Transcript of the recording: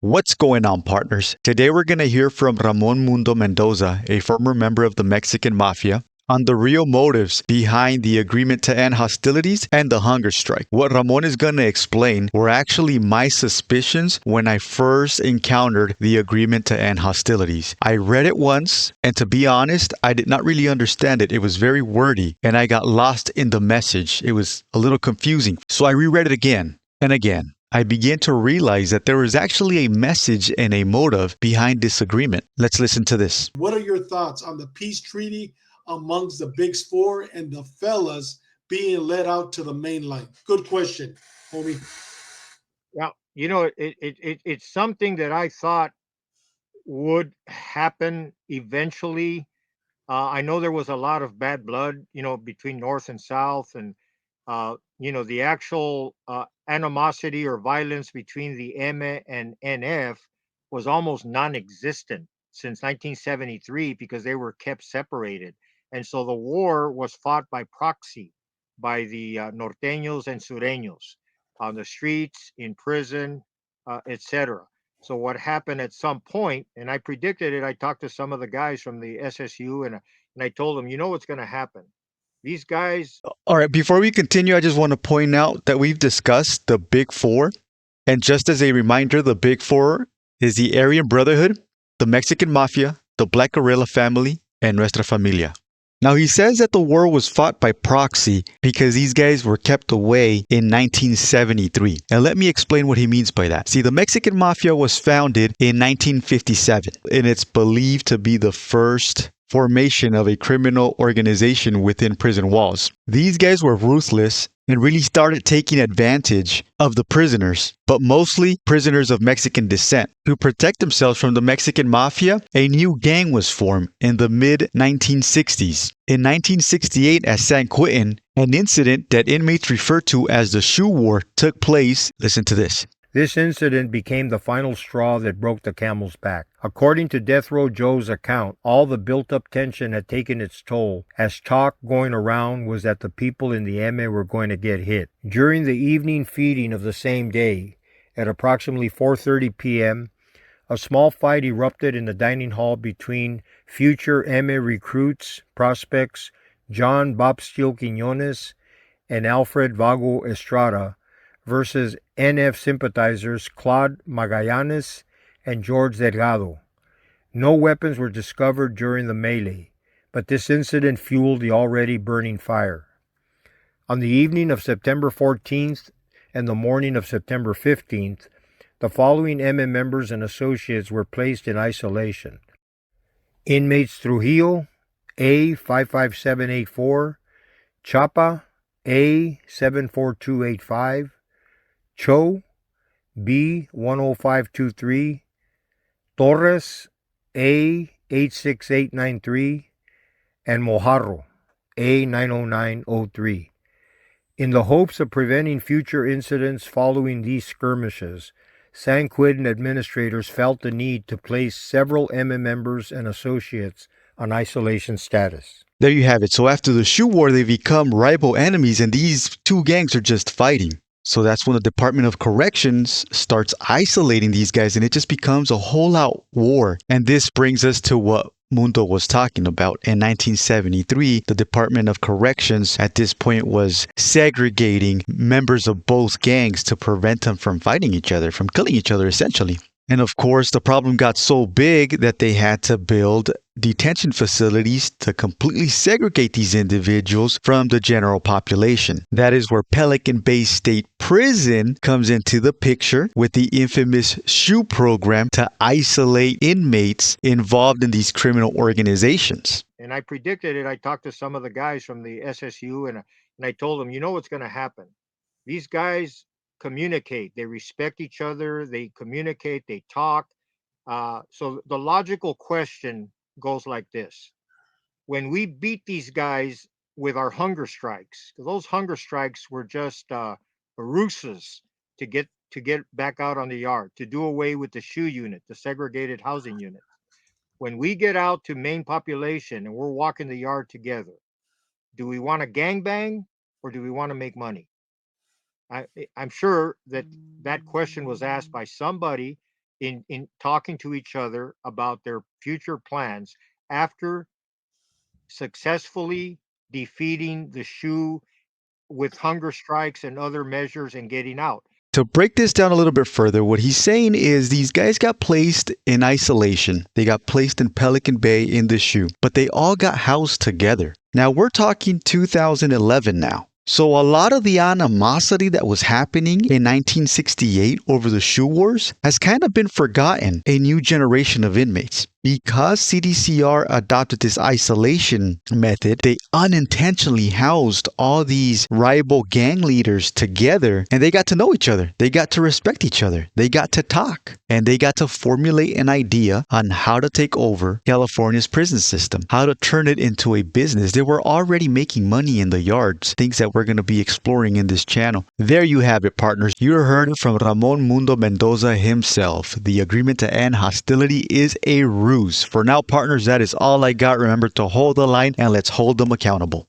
What's going on, partners? Today we're going to hear from Ramon Mundo Mendoza, a former member of the Mexican Mafia, on the real motives behind the agreement to end hostilities and the hunger strike. What Ramon is going to explain were actually my suspicions when I first encountered the agreement to end hostilities. I read it once, and to be honest, I did not really understand it. It was very wordy, and I got lost in the message. It was a little confusing. So I reread it again and again. I began to realize that there was actually a message and a motive behind this agreement. Let's listen to this. What are your thoughts on the peace treaty amongst the Big Four and the fellas being let out to the main line? Good question, homie. Well, it's something that I thought would happen eventually. I know there was a lot of bad blood, between North and South, and the actual animosity or violence between the M and NF was almost non-existent since 1973 because they were kept separated, and so the war was fought by proxy by the norteños and sureños on the streets, in prison, etc. So what happened at some point, and I predicted it. I talked to some of the guys from the SSU, and I told them, what's going to happen. These guys. All right, before we continue, I just want to point out that we've discussed the Big Four. And just as a reminder, the Big Four is the Aryan Brotherhood, the Mexican Mafia, the Black Guerrilla Family, and Nuestra Familia. Now, he says that the war was fought by proxy because these guys were kept away in 1973. And let me explain what he means by that. See, the Mexican Mafia was founded in 1957, and it's believed to be the first formation of a criminal organization within prison walls. These guys were ruthless and really started taking advantage of the prisoners, but mostly prisoners of Mexican descent. To protect themselves from the Mexican Mafia, a new gang was formed in the mid-1960s. In 1968 at San Quentin, an incident that inmates refer to as the Shoe War took place. Listen to this. This incident became the final straw that broke the camel's back. According to Death Row Joe's account, all the built-up tension had taken its toll, as talk going around was that the people in the MA were going to get hit. During the evening feeding of the same day, at approximately 4:30 p.m., a small fight erupted in the dining hall between future MA recruits, prospects, John Bobsteel Quiñones and Alfred Vago Estrada, versus NF sympathizers Claude Magallanes and George Delgado. No weapons were discovered during the melee, but this incident fueled the already burning fire. On the evening of September 14th and the morning of September 15th, the following MM members and associates were placed in isolation. Inmates Trujillo, A55784, Chapa, A74285, Cho, B10523, Torres, A86893, and Mojarro, A90903. In the hopes of preventing future incidents following these skirmishes, San Quentin administrators felt the need to place several MM members and associates on isolation status. There you have it. So after the Shoe War, they become rival enemies, and these two gangs are just fighting. So that's when the Department of Corrections starts isolating these guys, and it just becomes a whole-out war. And this brings us to what Mundo was talking about. In 1973, the Department of Corrections at this point was segregating members of both gangs to prevent them from fighting each other, from killing each other, essentially. And of course, the problem got so big that they had to build detention facilities to completely segregate these individuals from the general population. That is where Pelican Bay State Prison comes into the picture with the infamous SHOE program to isolate inmates involved in these criminal organizations. And I predicted it. I talked to some of the guys from the SSU, and I told them, what's going to happen. These guys communicate, they respect each other, they communicate, they talk. So the logical question goes like this. When we beat these guys with our hunger strikes, those hunger strikes were just ruses to get back out on the yard, to do away with the SHOE unit, the segregated housing unit. When we get out to main population and we're walking the yard together, do we want to gangbang or do we want to make money? I'm sure that question was asked by somebody, in talking to each other about their future plans after successfully defeating the SHU with hunger strikes and other measures and getting out. To break this down a little bit further, what he's saying is these guys got placed in isolation. They got placed in Pelican Bay in the SHU, but they all got housed together. Now we're talking 2011 now. So a lot of the animosity that was happening in 1968 over the SHU wars has kind of been forgotten a new generation of inmates. Because CDCR adopted this isolation method, they unintentionally housed all these rival gang leaders together, and they got to know each other. They got to respect each other. They got to talk, and they got to formulate an idea on how to take over California's prison system, how to turn it into a business. They were already making money in the yards, things that we're going to be exploring in this channel. There you have it, partners. You heard it from Ramon Mundo Mendoza himself. The agreement to end hostility is a ruse. For now, partners, that is all I got. Remember to hold the line and let's hold them accountable.